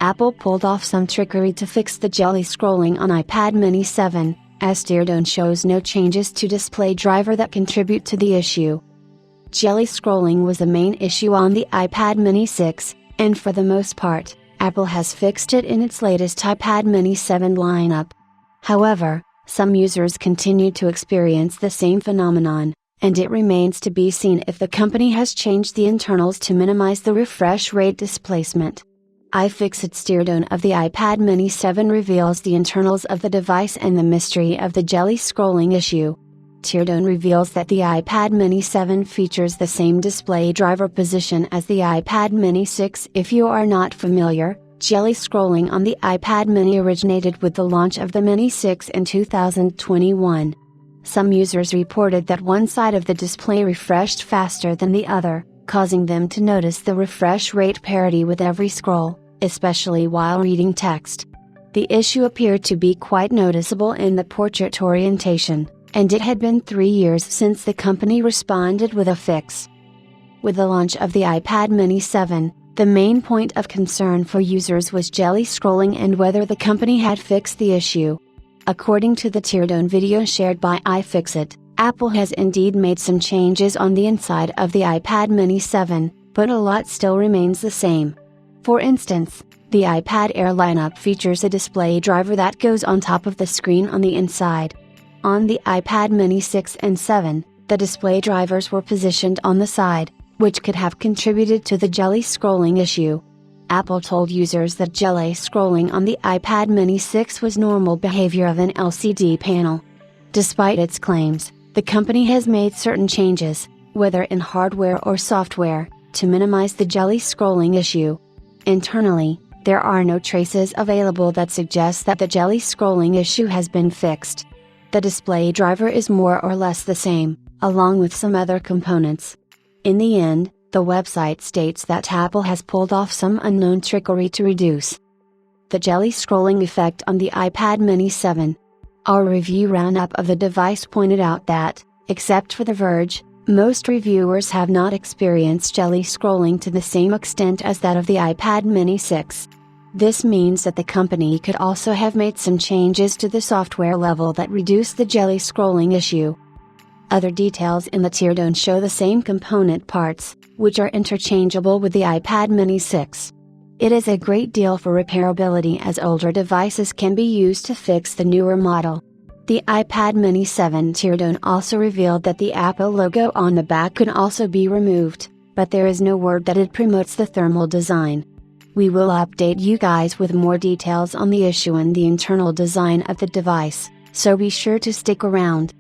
Apple pulled off some trickery to fix the jelly scrolling on iPad mini 7, as Teardown shows no changes to display driver that contribute to the issue. Jelly scrolling was the main issue on the iPad mini 6, and for the most part, Apple has fixed it in its latest iPad mini 7 lineup. However, some users continue to experience the same phenomenon, and it remains to be seen if the company has changed the internals to minimize the refresh rate displacement. iFixit's teardown of the iPad mini 7 reveals the internals of the device and the mystery of the jelly scrolling issue. Teardown reveals that the iPad mini 7 features the same display driver position as the iPad mini 6. If you are not familiar, jelly scrolling on the iPad mini originated with the launch of the Mini 6 in 2021. Some users reported that one side of the display refreshed faster than the other, causing them to notice the refresh rate parity with every scroll, especially while reading text. The issue appeared to be quite noticeable in the portrait orientation, and it had been 3 years since the company responded with a fix. With the launch of the iPad mini 7, the main point of concern for users was jelly scrolling and whether the company had fixed the issue. According to the teardown video shared by iFixit, Apple has indeed made some changes on the inside of the iPad mini 7, but a lot still remains the same. For instance, the iPad Air lineup features a display driver that goes on top of the screen on the inside. On the iPad mini 6 and 7, the display drivers were positioned on the side, which could have contributed to the jelly scrolling issue. Apple told users that jelly scrolling on the iPad mini 6 was normal behavior of an LCD panel. Despite its claims, the company has made certain changes, whether in hardware or software, to minimize the jelly scrolling issue. Internally, there are no traces available that suggest that the jelly scrolling issue has been fixed. The display driver is more or less the same, along with some other components. In the end, the website states that Apple has pulled off some unknown trickery to reduce the jelly scrolling effect on the iPad mini 7. Our review roundup of the device pointed out that, except for The Verge, most reviewers have not experienced jelly scrolling to the same extent as that of the iPad mini 6. This means that the company could also have made some changes to the software level that reduce the jelly scrolling issue. Other details in the teardown show the same component parts, which are interchangeable with the iPad mini 6. It is a great deal for repairability as older devices can be used to fix the newer model. The iPad mini 7 teardown also revealed that the Apple logo on the back could also be removed, but there is no word that it promotes the thermal design. We will update you guys with more details on the issue and the internal design of the device, so be sure to stick around.